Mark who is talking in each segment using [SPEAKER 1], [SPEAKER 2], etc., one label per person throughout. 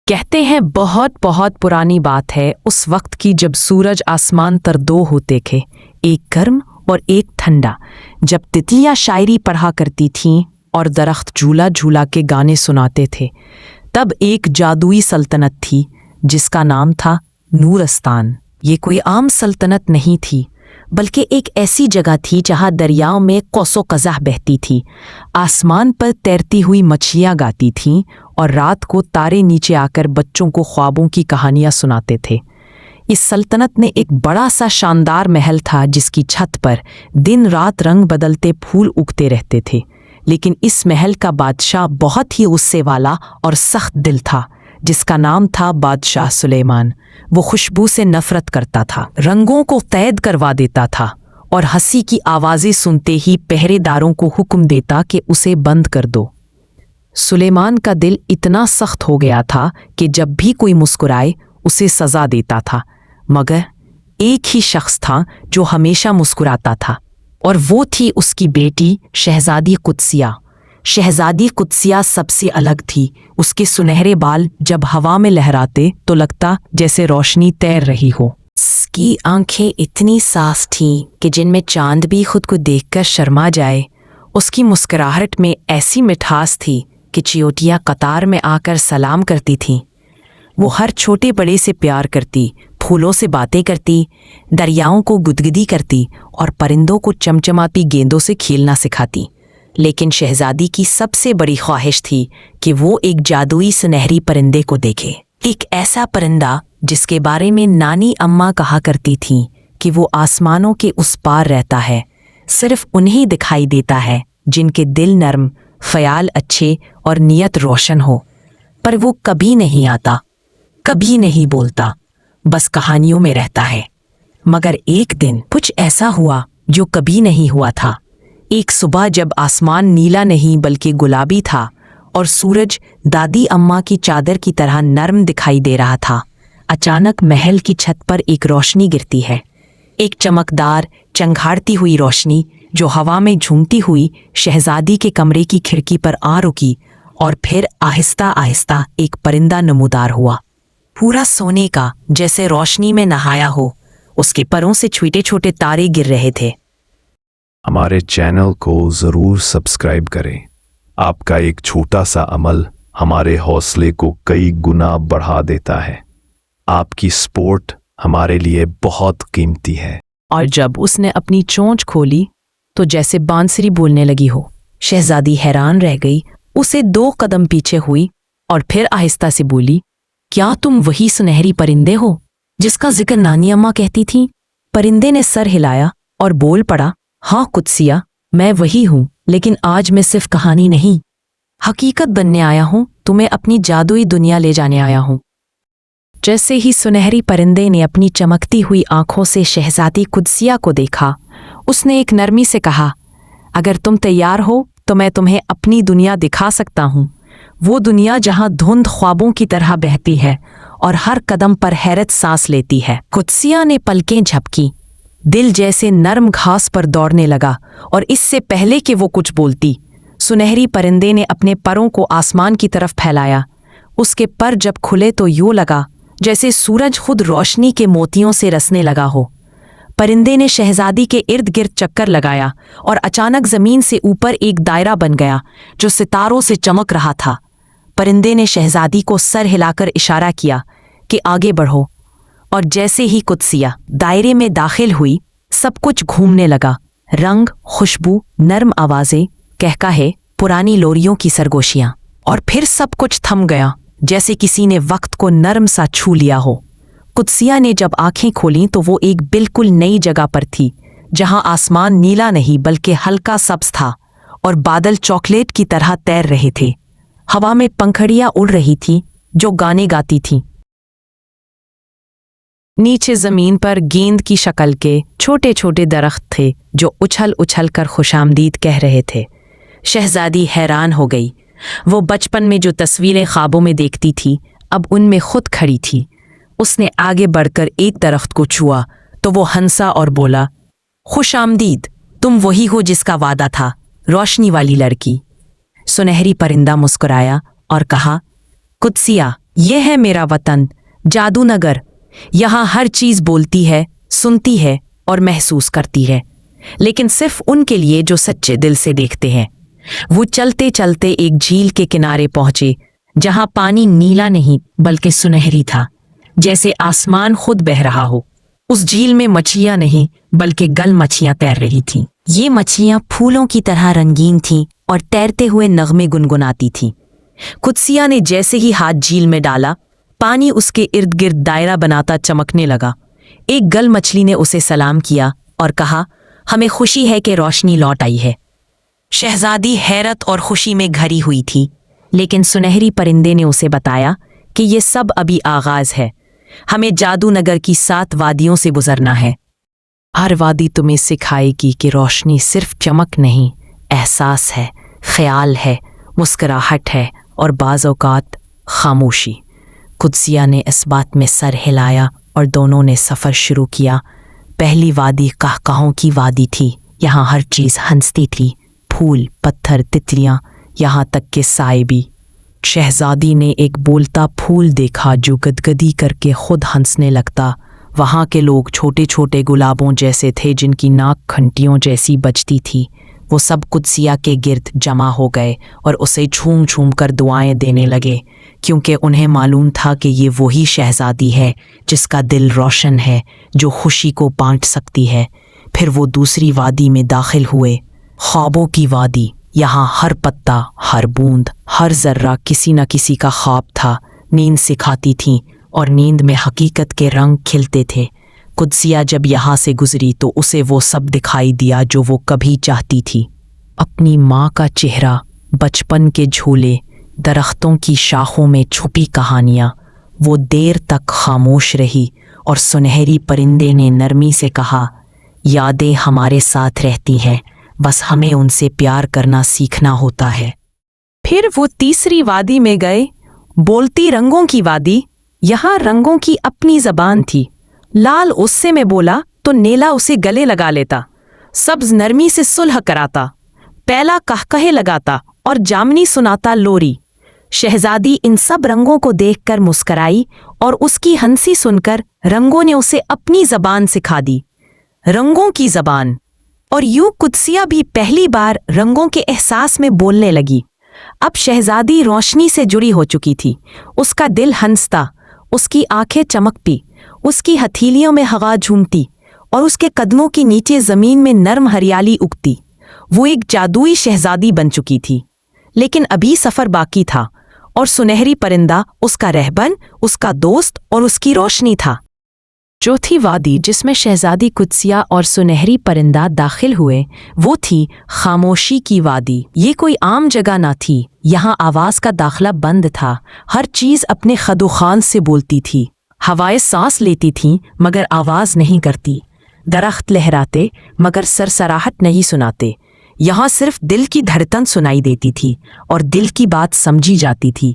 [SPEAKER 1] کہتے ہیں بہت بہت پرانی بات ہے اس وقت کی جب سورج آسمان پر دو ہوتے تھے، ایک گرم اور ایک ٹھنڈا، جب تتلیاں شاعری پڑھا کرتی تھیں اور درخت جھولا جھولا کے گانے سناتے تھے، تب ایک جادوئی سلطنت تھی جس کا نام تھا نورستان۔ یہ کوئی عام سلطنت نہیں تھی بلکہ ایک ایسی جگہ تھی جہاں دریاؤں میں قوس و قزح بہتی تھی، آسمان پر تیرتی ہوئی مچھلیاں گاتی تھیں اور رات کو تارے نیچے آ کر بچوں کو خوابوں کی کہانیاں سناتے تھے۔ اس سلطنت میں ایک بڑا سا شاندار محل تھا جس کی چھت پر دن رات رنگ بدلتے پھول اگتے رہتے تھے، لیکن اس محل کا بادشاہ بہت ہی غصے والا اور سخت دل تھا جس کا نام تھا بادشاہ سلیمان۔ وہ خوشبو سے نفرت کرتا تھا، رنگوں کو قید کروا دیتا تھا اور ہنسی کی آوازیں سنتے ہی پہرے داروں کو حکم دیتا کہ اسے بند کر دو۔ سلیمان کا دل اتنا سخت ہو گیا تھا کہ جب بھی کوئی مسکرائے اسے سزا دیتا تھا، مگر ایک ہی شخص تھا جو ہمیشہ مسکراتا تھا، اور وہ تھی اس کی بیٹی شہزادی قدسیہ۔ شہزادی قدسیہ سب سے الگ تھی، اس کے سنہرے بال جب ہوا میں لہراتے تو لگتا جیسے روشنی تیر رہی ہو۔ اس کی آنکھیں اتنی صاف تھیں کہ جن میں چاند بھی خود کو دیکھ کر شرما جائے۔ اس کی مسکراہٹ میں ایسی مٹھاس تھی کہ چیونٹیاں قطار میں آ کر سلام کرتی تھیں۔ وہ ہر چھوٹے بڑے سے پیار کرتی، پھولوں سے باتیں کرتی، دریاؤں کو گدگدی کرتی اور پرندوں کو چمچماتی گیندوں سے کھیلنا سکھاتی۔ لیکن شہزادی کی سب سے بڑی خواہش تھی کہ وہ ایک جادوئی سنہری پرندے کو دیکھے، ایک ایسا پرندہ جس کے بارے میں نانی اماں کہا کرتی تھیں کہ وہ آسمانوں کے اس پار رہتا ہے، صرف انہیں دکھائی دیتا ہے جن کے دل نرم، خیال اچھے اور نیت روشن ہو۔ پر وہ کبھی نہیں آتا، کبھی نہیں بولتا، بس کہانیوں میں رہتا ہے۔ مگر ایک دن کچھ ایسا ہوا جو کبھی نہیں ہوا تھا۔ ایک صبح جب آسمان نیلا نہیں بلکہ گلابی تھا اور سورج دادی اماں کی چادر کی طرح نرم دکھائی دے رہا تھا، اچانک محل کی چھت پر ایک روشنی گرتی ہے، ایک چمکدار چنگھاڑتی ہوئی روشنی جو ہوا میں جھومتی ہوئی شہزادی کے کمرے کی کھڑکی پر آ رکی، اور پھر آہستہ آہستہ ایک پرندہ نمودار ہوا، پورا سونے کا، جیسے روشنی میں نہایا ہو۔ اس کے پروں سے چھوٹے چھوٹے تارے گر رہے تھے۔
[SPEAKER 2] ہمارے چینل کو ضرور سبسکرائب کریں، آپ کا ایک چھوٹا سا عمل ہمارے حوصلے کو کئی گنا بڑھا دیتا ہے۔ آپ کی سپورٹ ہمارے لیے بہت قیمتی ہے۔
[SPEAKER 1] اور جب اس نے اپنی چونچ کھولی تو جیسے بانسری بولنے لگی ہو۔ شہزادی حیران رہ گئی، اسے 2 قدم پیچھے ہوئی اور پھر آہستہ سے بولی، کیا تم وہی سنہری پرندے ہو جس کا ذکر نانی اماں کہتی تھیں؟ پرندے نے سر ہلایا اور بول پڑا، ہاں قدسیہ، میں وہی ہوں، لیکن آج میں صرف کہانی نہیں، حقیقت بننے آیا ہوں، تمہیں اپنی جادوئی دنیا لے جانے آیا ہوں۔ جیسے ہی سنہری پرندے نے اپنی چمکتی ہوئی آنکھوں سے شہزادی قدسیہ کو دیکھا، اس نے ایک نرمی سے کہا، اگر تم تیار ہو تو میں تمہیں اپنی دنیا دکھا سکتا ہوں، وہ دنیا جہاں دھند خوابوں کی طرح بہتی ہے اور ہر قدم پر حیرت سانس لیتی ہے۔ قدسیہ نے پلکیں جھپکی، دل جیسے نرم گھاس پر دوڑنے لگا، اور اس سے پہلے کہ وہ کچھ بولتی، سنہری پرندے نے اپنے پروں کو آسمان کی طرف پھیلایا۔ اس کے پر جب کھلے تو یوں لگا جیسے سورج خود روشنی کے موتیوں سے رسنے لگا ہو۔ پرندے نے شہزادی کے ارد گرد چکر لگایا اور اچانک زمین سے اوپر ایک دائرہ بن گیا جو ستاروں سے چمک رہا تھا۔ پرندے نے شہزادی کو سر ہلا کر اشارہ کیا کہ آگے بڑھو، اور جیسے ہی قدسیہ دائرے میں داخل ہوئی، سب کچھ گھومنے لگا، رنگ، خوشبو، نرم آوازیں، کہکہے، پرانی لوریوں کی سرگوشیاں، اور پھر سب کچھ تھم گیا جیسے کسی نے وقت کو نرم سا چھو لیا ہو۔ قدسیہ نے جب آنکھیں کھولیں تو وہ ایک بالکل نئی جگہ پر تھی، جہاں آسمان نیلا نہیں بلکہ ہلکا سبز تھا اور بادل چاکلیٹ کی طرح تیر رہے تھے۔ ہوا میں پنکھڑیاں اڑ رہی تھیں جو گانے گاتی تھیں۔ نیچے زمین پر گیند کی شکل کے چھوٹے چھوٹے درخت تھے جو اچھل اچھل کر خوش آمدید کہہ رہے تھے۔ شہزادی حیران ہو گئی، وہ بچپن میں جو تصویریں خوابوں میں دیکھتی تھی اب ان میں خود کھڑی تھی۔ اس نے آگے بڑھ کر ایک درخت کو چھوا تو وہ ہنسا اور بولا، خوش آمدید، تم وہی ہو جس کا وعدہ تھا، روشنی والی لڑکی۔ سنہری پرندہ مسکرایا اور کہا، قدسیہ، ये है मेरा वतन, जादूनगर। यहाँ हर चीज बोलती है, सुनती है और महसूस करती है, लेकिन सिर्फ उनके लिए जो सच्चे दिल से देखते हैं। वो चलते चलते एक झील के किनारे पहुंचे, जहां पानी नीला नहीं बल्कि सुनहरी था, जैसे आसमान खुद बह रहा हो। उस झील में मछलियां नहीं बल्कि गल मछलियां तैर रही थीं। ये मछलियां फूलों की तरह रंगीन थीं और तैरते हुए नगमे गुनगुनाती थीं। कुदसिया ने जैसे ही हाथ झील में डाला, पानी उसके इर्द गिर्द दायरा बनाता चमकने लगा। एक गल मछली ने उसे सलाम किया और कहा, हमें खुशी है कि रोशनी लौट आई है। शहजादी हैरत और खुशी में घरी हुई थी, लेकिन सुनहरी परिंदे ने उसे बताया कि ये सब अभी आगाज है। हमें जादूनगर की 7 वादियों से गुजरना है। हर वादी तुम्हें सिखाएगी कि रोशनी सिर्फ चमक नहीं, एहसास है, ख्याल है, मुस्कुराहट है और बाज़ औक़ात खामोशी। कुदसिया ने इस बात में सर हिलाया और दोनों ने सफ़र शुरू किया। पहली वादी कहकहों की वादी थी। यहाँ हर चीज़ हंसती थी, फूल, पत्थर, तितलियाँ, यहाँ तक कि साए भी। शहजादी ने एक बोलता फूल देखा जो गदगदी करके खुद हंसने लगता। वहाँ के लोग छोटे छोटे गुलाबों जैसे थे, जिनकी नाक घंटियों जैसी बजती थी। वो सब कुदसिया के गिर्द जमा हो गए और उसे झूम झूम कर दुआएं देने लगे, क्योंकि उन्हें मालूम था कि ये वही शहजादी है जिसका दिल रोशन है, जो खुशी को बांट सकती है। फिर वो दूसरी वादी में दाखिल हुए, ख्वाबों की वादी। यहाँ हर पत्ता, हर बूंद, हर जर्रा किसी न किसी का ख्वाब था। नींद सिखाती थी और नींद में हकीकत के रंग खिलते थे। कुदसिया जब यहाँ से गुजरी तो उसे वो सब दिखाई दिया जो वो कभी चाहती थी। अपनी माँ का चेहरा, बचपन के झूले, दरख्तों की शाखों में छुपी कहानियाँ। वो देर तक खामोश रही और सुनहरी परिंदे ने नरमी से कहा, यादें हमारे साथ रहती हैं, बस हमें उनसे प्यार करना सीखना होता है। फिर वो तीसरी वादी में गए, बोलती रंगों की वादी। यहाँ रंगों की अपनी जबान थी। लाल उससे में बोला तो नीला उसे गले लगा लेता, सब्ज नरमी से सुलह कराता, पहला कहकहे लगाता और जामनी सुनाता लोरी। शहजादी इन सब रंगों को देखकर मुस्कराई और उसकी हंसी सुनकर रंगों ने उसे अपनी जबान सिखा दी, रंगों की जबान। और यूं कुदसिया भी पहली बार रंगों के एहसास में बोलने लगी। अब शहजादी रोशनी से जुड़ी हो चुकी थी। उसका दिल हंसता, उसकी आंखें चमकती, उसकी हथेलियों में हवा झूमती और उसके कदमों के नीचे जमीन में नर्म हरियाली उगती। वो एक जादुई शहजादी बन चुकी थी। लेकिन अभी सफर बाकी था और सुनहरी परिंदा उसका रहबन, उसका दोस्त और उसकी रोशनी था। चौथी वादी जिसमें शहजादी कुदसिया और सुनहरी परिंदा दाखिल हुए, वो थी खामोशी की वादी। ये कोई आम जगह ना थी। यहाँ आवाज का दाखला बंद था। हर चीज अपने खदोखान से बोलती थी। हवाएं सांस लेती थीं मगर आवाज नहीं करती। दरख्त लहराते मगर सरसराहट नहीं सुनाते। यहाँ सिर्फ दिल की धड़कन सुनाई देती थी और दिल की बात समझी जाती थी।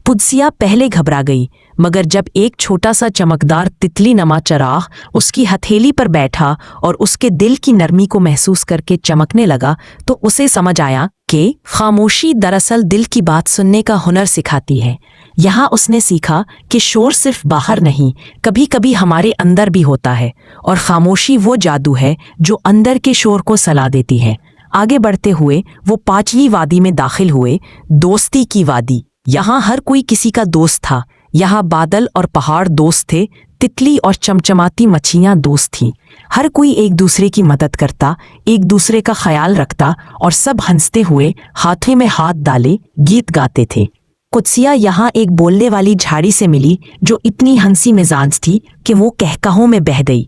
[SPEAKER 1] कुदसिया पहले घबरा गई, मगर जब एक छोटा सा चमकदार तितली नमा चराग उसकी हथेली पर बैठा और उसके दिल की नरमी को महसूस करके चमकने लगा, तो उसे समझ आया कि खामोशी दरअसल दिल की बात सुनने का हुनर सिखाती है। यहाँ उसने सीखा कि शोर सिर्फ बाहर नहीं, कभी कभी हमारे अंदर भी होता है, और खामोशी वो जादू है जो अंदर के शोर को सला देती है। आगे बढ़ते हुए वो 5वीं वादी में दाखिल हुए, दोस्ती की वादी। यहाँ हर कोई किसी का दोस्त था। यहाँ बादल और पहाड़ दोस्त थे, तितली और चमचमाती मछलियाँ दोस्त थीं। हर कोई एक दूसरे की मदद करता, एक दूसरे का ख्याल रखता और सब हंसते हुए हाथों में हाथ डाले गीत गाते थे। कुदसिया यहाँ एक बोलने वाली झाड़ी से मिली जो इतनी हंसी मिजाज थी कि वो कहकहों में बह गई।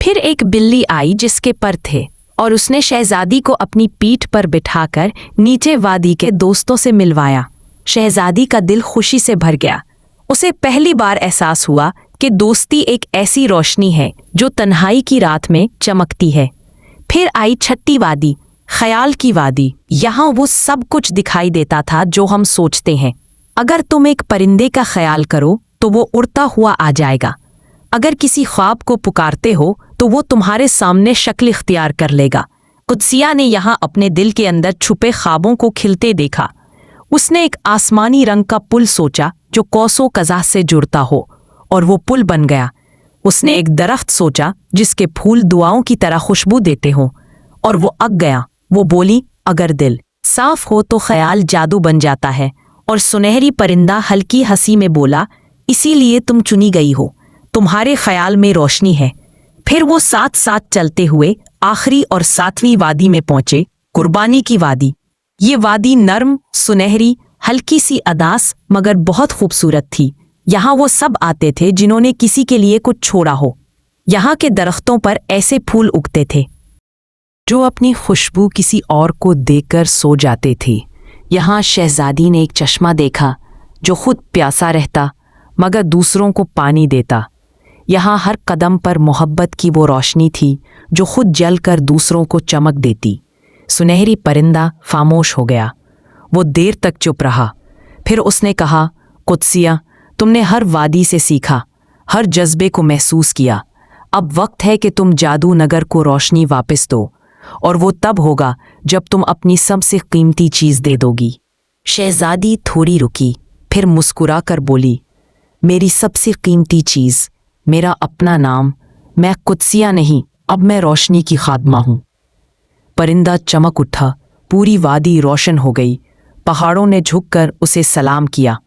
[SPEAKER 1] फिर एक बिल्ली आई जिसके पर थे और उसने शहजादी को अपनी पीठ पर बिठाकर नीचे वादी के दोस्तों से मिलवाया। शहजादी का दिल खुशी से भर गया। उसे पहली बार एहसास हुआ कि दोस्ती एक ऐसी रोशनी है जो तन्हाई की रात में चमकती है। फिर आई 6ठी वादी, ख्याल की वादी। यहाँ वो सब कुछ दिखाई देता था जो हम सोचते हैं। अगर तुम एक परिंदे का ख्याल करो तो वो उड़ता हुआ आ जाएगा। अगर किसी ख्वाब को पुकारते हो तो वो तुम्हारे सामने शक्ल इख्तियार कर लेगा। कुदसिया ने यहाँ अपने दिल के अंदर छुपे ख्वाबों को खिलते देखा। उसने एक आसमानी रंग का पुल सोचा जो कौसों कज़ा से जुड़ता हो, और वो पुल बन गया। उसने एक दरख्त सोचा जिसके फूल दुआओं की तरह खुशबू देते हों, और वो अग गया। वो बोली, अगर दिल साफ हो तो ख्याल जादू बन जाता है। और सुनहरी परिंदा हल्की हंसी में बोला, इसीलिए तुम चुनी गई हो, तुम्हारे ख्याल में रोशनी है। फिर वो साथ साथ चलते हुए आखिरी और 7वीं वादी में पहुंचे, कुर्बानी की वादी। ये वादी नर्म, सुनहरी, हल्की सी अदास मगर बहुत खूबसूरत थी। यहाँ वो सब आते थे जिन्होंने किसी के लिए कुछ छोड़ा हो। यहाँ के दरख्तों पर ऐसे फूल उगते थे जो अपनी खुशबू किसी और को देकर सो जाते थे। यहाँ शहजादी ने एक चश्मा देखा जो खुद प्यासा रहता मगर दूसरों को पानी देता। यहाँ हर कदम पर मोहब्बत की वो रोशनी थी जो खुद जलकर दूसरों को चमक देती। सुनहरी परिंदा खामोश हो गया। वो देर तक चुप रहा। फिर उसने कहा, कुद्सिया, तुमने हर वादी से सीखा, हर जज्बे को महसूस किया। अब वक्त है कि तुम जादू नगर को रोशनी वापस दो, और वो तब होगा जब तुम अपनी सबसे कीमती चीज़ दे दोगी। शहजादी थोड़ी रुकी, फिर मुस्कुरा कर बोली, मेरी सबसे कीमती चीज़, मेरा अपना नाम। मैं कुद्सिया नहीं, अब मैं रोशनी की खादमा हूँ। परिंदा चमक उठा, पूरी वादी रोशन हो गई। पहाड़ों ने झुककर उसे सलाम किया।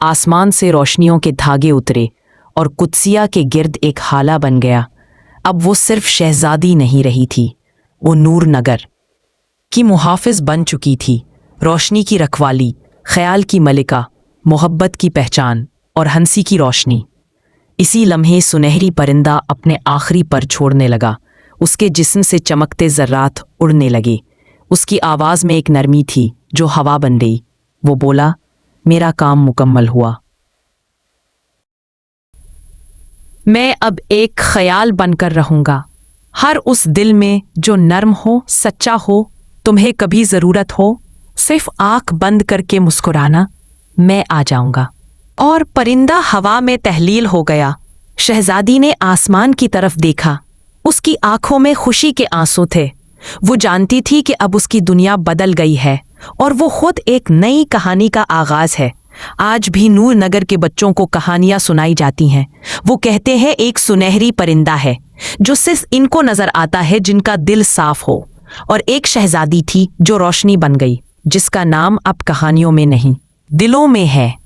[SPEAKER 1] आसमान से रोशनियों के धागे उतरे और कुद्सिया के गिर्द एक हाला बन गया। अब वो सिर्फ शहजादी नहीं रही थी, वो नूर नगर की मुहाफिज बन चुकी थी। रोशनी की रखवाली, ख्याल की मलिका, मोहब्बत की पहचान और हंसी की रोशनी। इसी लम्हे सुनहरी परिंदा अपने आखिरी पर छोड़ने लगा। उसके जिस्म से चमकते ज़र्रात उड़ने लगे। उसकी आवाज़ में एक नरमी थी जो हवा बन गई। वो बोला, मेरा काम मुकम्मल हुआ। मैं अब एक ख्याल बनकर रहूंगा, हर उस दिल में जो नर्म हो, सच्चा हो। तुम्हें कभी ज़रूरत हो, सिर्फ आंख बंद करके मुस्कुराना, मैं आ जाऊंगा। और परिंदा हवा में तहलील हो गया। शहजादी ने आसमान की तरफ देखा। उसकी आंखों में खुशी के आंसू थे। वो जानती थी कि अब उसकी दुनिया बदल गई है और वो खुद एक नई कहानी का आगाज है। आज भी नूर नगर के बच्चों को कहानियां सुनाई जाती हैं। वो कहते हैं एक सुनहरी परिंदा है जो सिर्फ इनको नजर आता है जिनका दिल साफ हो, और एक शहजादी थी जो रोशनी बन गई जिसका नाम अब कहानियों में नहीं, दिलों में है।